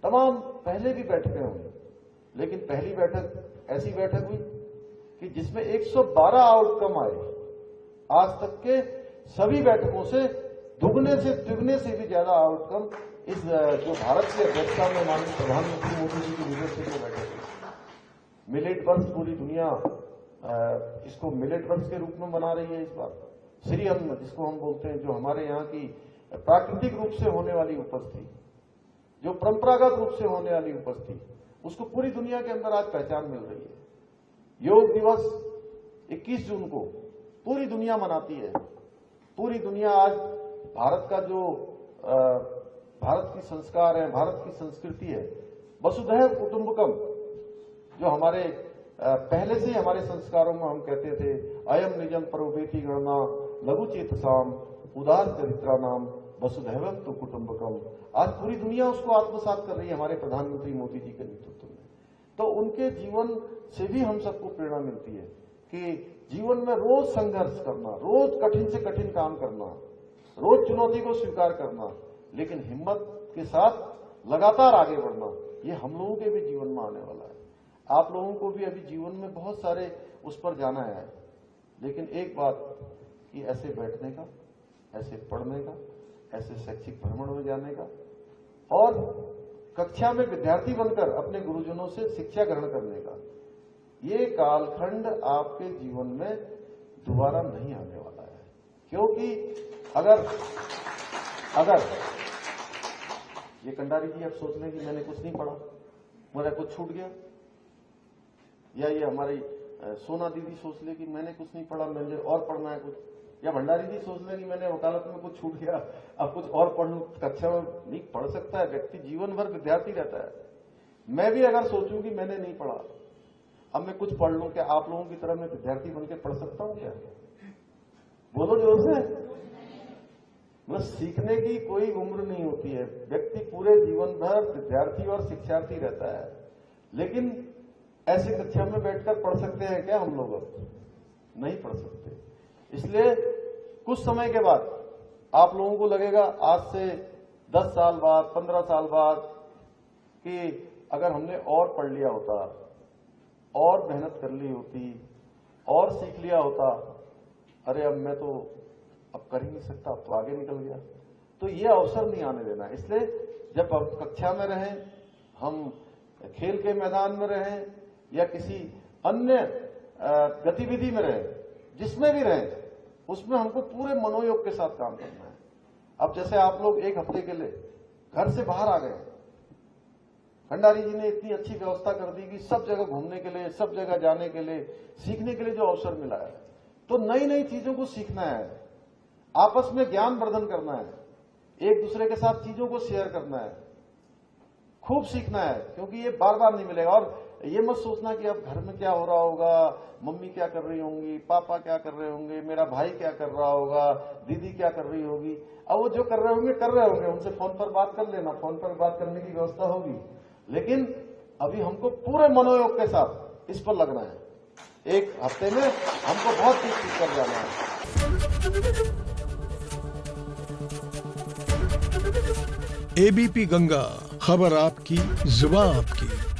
तमाम पहले भी बैठकें हुई, लेकिन पहली बैठक ऐसी बैठक हुई कि जिसमें 112 आउटकम आए। आज तक के सभी बैठकों से दुगने से तिगने से भी ज्यादा आउटकम इस जो भारत की अध्यक्षता में माननीय प्रधानमंत्री मोदी जी की लीडरशिप में बैठे थे। मिलेट वर्ष पूरी दुनिया इसको मिलेट वर्ष के रूप में मना रही है इस बार। श्री अन्न जिसको हम बोलते हैं, जो हमारे यहाँ की प्राकृतिक रूप से होने वाली उपज थी, जो परंपरागत रूप से होने वाली उपज थी, उसको पूरी दुनिया के अंदर आज पहचान मिल रही है। योग दिवस 21 जून को पूरी दुनिया मनाती है। पूरी दुनिया आज भारत का जो भारत की संस्कार है, भारत की संस्कृति है, वसुधैव कुटुंबकम, जो हमारे पहले से हमारे संस्कारों में हम कहते थे अयम निजम परोवेति गणना लघु चेतसाम उदार चरित्रा नाम वसुधैवम तो कुटुंबकम। आज पूरी दुनिया उसको आत्मसात कर रही है हमारे प्रधानमंत्री मोदी जी के नेतृत्व में। तो उनके जीवन से भी हम सबको प्रेरणा मिलती है कि जीवन में रोज संघर्ष करना, रोज कठिन से कठिन काम करना, रोज चुनौती को स्वीकार करना, लेकिन हिम्मत के साथ लगातार आगे बढ़ना, ये हम लोगों के भी जीवन में आने वाला है। आप लोगों को भी अभी जीवन में बहुत सारे उस पर जाना है, लेकिन एक बात कि ऐसे बैठने का, ऐसे पढ़ने का, ऐसे शैक्षिक भ्रमण में जाने का और कक्षा में विद्यार्थी बनकर अपने गुरुजनों से शिक्षा ग्रहण करने का, ये कालखंड आपके जीवन में दोबारा नहीं आने वाला है। क्योंकि अगर ये कंडारी जी अब सोच लें कि मैंने कुछ नहीं पढ़ा, मेरा कुछ छूट गया, या ये हमारी सोना दीदी सोच ले कि मैंने कुछ नहीं पढ़ा, मुझे और पढ़ना है कुछ, या भंडारी जी सोच ले कि मैंने वकालत में कुछ छूट गया, अब कुछ और पढ़ लूं। कक्षा में नहीं पढ़ सकता है व्यक्ति, जीवन भर विद्यार्थी रहता है। मैं भी अगर सोचूं कि मैंने नहीं पढ़ा, अब मैं कुछ पढ़ लूं, क्या आप लोगों की तरह मैं विद्यार्थी बनकर पढ़ सकता हूं क्या? बोलो जोर से। मतलब सीखने की कोई उम्र नहीं होती है, व्यक्ति पूरे जीवन भर विद्यार्थी और शिक्षार्थी रहता है। लेकिन ऐसी कक्षा में बैठकर पढ़ सकते हैं क्या हम लोग? अब नहीं पढ़ सकते। इसलिए कुछ समय के बाद आप लोगों को लगेगा, आज से 10 साल बाद, 15 साल बाद, कि अगर हमने और पढ़ लिया होता, और मेहनत कर ली होती, और सीख लिया होता, अरे अब मैं तो अब कर ही नहीं सकता, अब तो आगे निकल गया। तो ये अवसर नहीं आने देना। इसलिए जब हम कक्षा में रहें, हम खेल के मैदान में रहें या किसी अन्य गतिविधि में रहें, जिसमें भी रहें, उसमें हमको पूरे मनोयोग के साथ काम करना है। अब जैसे आप लोग एक हफ्ते के लिए घर से बाहर आ गए, भंडारी जी ने इतनी अच्छी व्यवस्था कर दी कि सब जगह घूमने के लिए, सब जगह जाने के लिए, सीखने के लिए जो अवसर मिला है, तो नई नई चीजों को सीखना है, आपस में ज्ञान वर्धन करना है, एक दूसरे के साथ चीजों को शेयर करना है, खूब सीखना है, क्योंकि ये बार बार नहीं मिलेगा। और ये मत सोचना कि अब घर में क्या हो रहा होगा, मम्मी क्या कर रही होंगी, पापा क्या कर रहे होंगे, मेरा भाई क्या कर रहा होगा, दीदी क्या कर रही होगी। अब वो जो कर रहे होंगे, उनसे फोन पर बात कर लेना, फोन पर बात करने की व्यवस्था होगी। लेकिन अभी हमको पूरे मनोयोग के साथ इस पर लगना है। एक हफ्ते में हमको बहुत चीज सीख कर जाना है। एबीपी गंगा, खबर आपकी, जुबान आपकी।